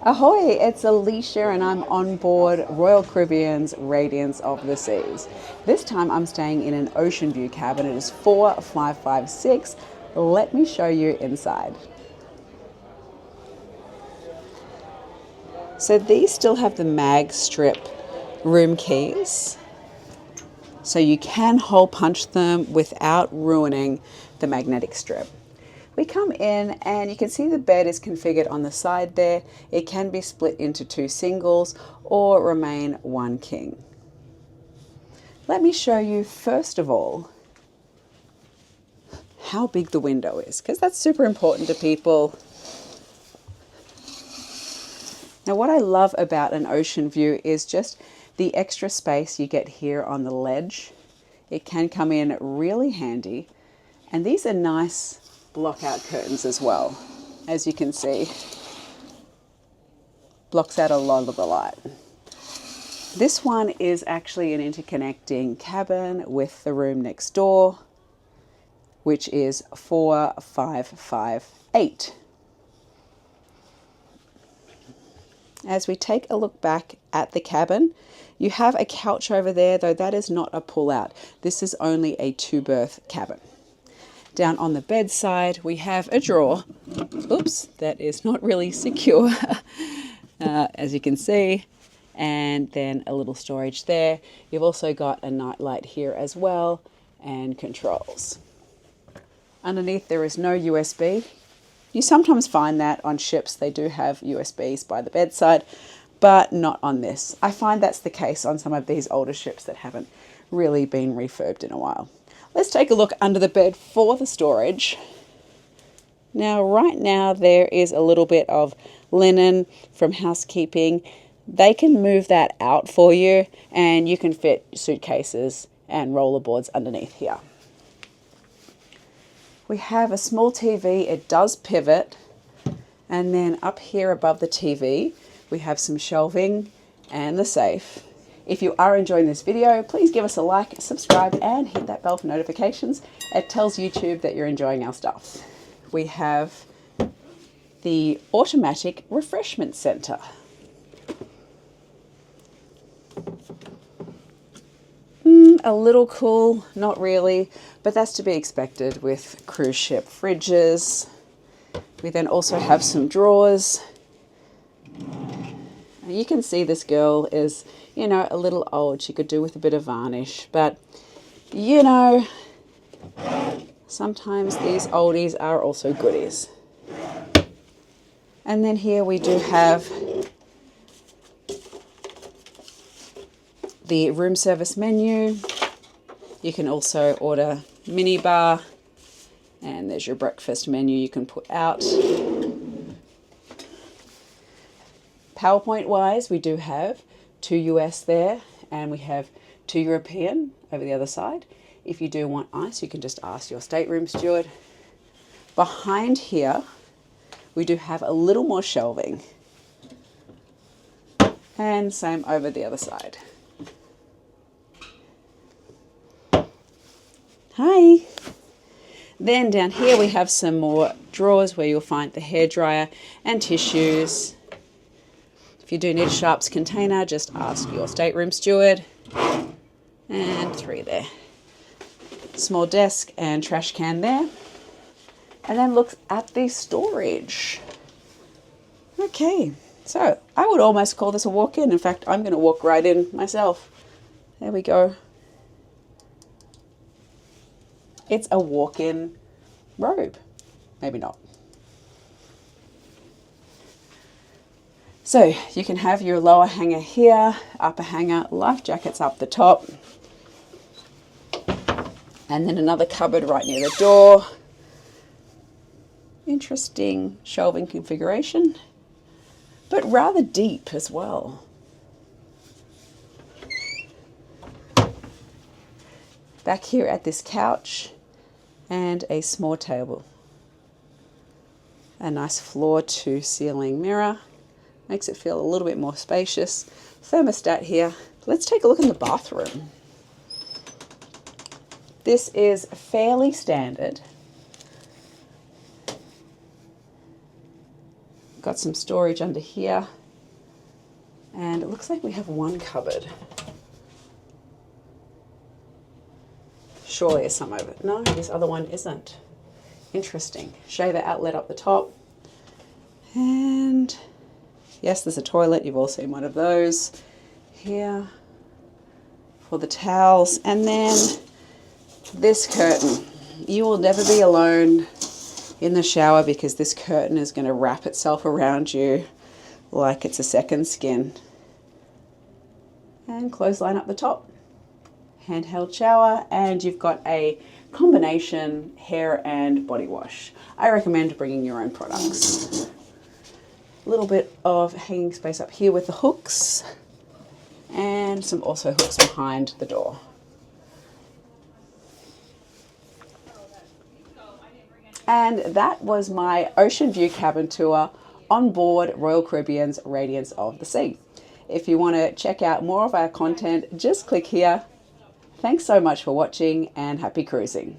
Ahoy, it's Alicia and I'm on board Royal Caribbean's Radiance of the Seas. This time I'm staying in an Oceanview cabin. It is 4556. Let me show you inside. So these still have the mag strip room keys. So you can hole punch them without ruining the magnetic strip. We come in and you can see the bed is configured on the side there. It can be split into 2 singles or remain 1 king. Let me show you first of all how big the window is, because that's super important to people. Now what I love about an ocean view is just the extra space you get here on the ledge. It can come in really handy, and these are nice block-out curtains as well. As you can see, blocks out a lot of the light. This one is actually an interconnecting cabin with the room next door, which is 4558. As we take a look back at the cabin, you have a couch over there, though that is not a pull-out. This is only a 2-berth cabin. Down on the bedside, we have a drawer. Oops, that is not really secure, as you can see. And then a little storage there. You've also got a nightlight here as well, and controls. Underneath there is no USB. You sometimes find that on ships they do have USBs by the bedside, but not on this. I find that's the case on some of these older ships that haven't really been refurbed in a while. Let's take a look under the bed for the storage. Now, right now, there is a little bit of linen from housekeeping. They can move that out for you, and you can fit suitcases and rollerboards underneath here. We have a small TV. It does pivot. And then up here above the TV, we have some shelving and the safe. If you are enjoying this video, please give us a like, subscribe, and hit that bell for notifications. It tells YouTube that you're enjoying our stuff. We have the automatic refreshment center. A little cool, not really, but that's to be expected with cruise ship fridges. We then also have some drawers. You can see this girl is, you know, a little old. She could do with a bit of varnish, but, you know, sometimes these oldies are also goodies. And then here we do have the room service menu. You can also order mini bar, and there's your breakfast menu you can put out. PowerPoint wise, we do have 2 US there, and we have 2 European over the other side. If you do want ice, you can just ask your stateroom steward. Behind here, we do have a little more shelving, and same over the other side. Hi. Then down here we have some more drawers where you'll find the hairdryer and tissues. If you do need a sharps container, just ask your stateroom steward. And 3 there. Small desk and trash can there. And then look at the storage. Okay, so I would almost call this a walk-in. In fact, I'm going to walk right in myself. There we go. It's a walk-in robe. Maybe not. So you can have your lower hanger here, upper hanger, life jackets up the top. And then another cupboard right near the door. Interesting shelving configuration, but rather deep as well. Back here at this couch, and a small table. A nice floor to ceiling mirror. Makes it feel a little bit more spacious. Thermostat here. Let's take a look in the bathroom. This is fairly standard. got some storage under here. And it looks like we have one cupboard. Surely there's some over it. No, this other one isn't. Interesting. Shaver outlet up the top. And yes, there's a toilet. You've all seen one of those. Here for the towels. And then this curtain. You will never be alone in the shower because this curtain is going to wrap itself around you like it's a second skin. And clothesline up the top. Handheld shower, and you've got a combination hair and body wash. I recommend bringing your own products. A little bit of hanging space up here with the hooks, and some also hooks behind the door. And that was my ocean view cabin tour on board Royal Caribbean's Radiance of the Sea. If you want to check out more of our content, just click here. Thanks so much for watching, and happy cruising.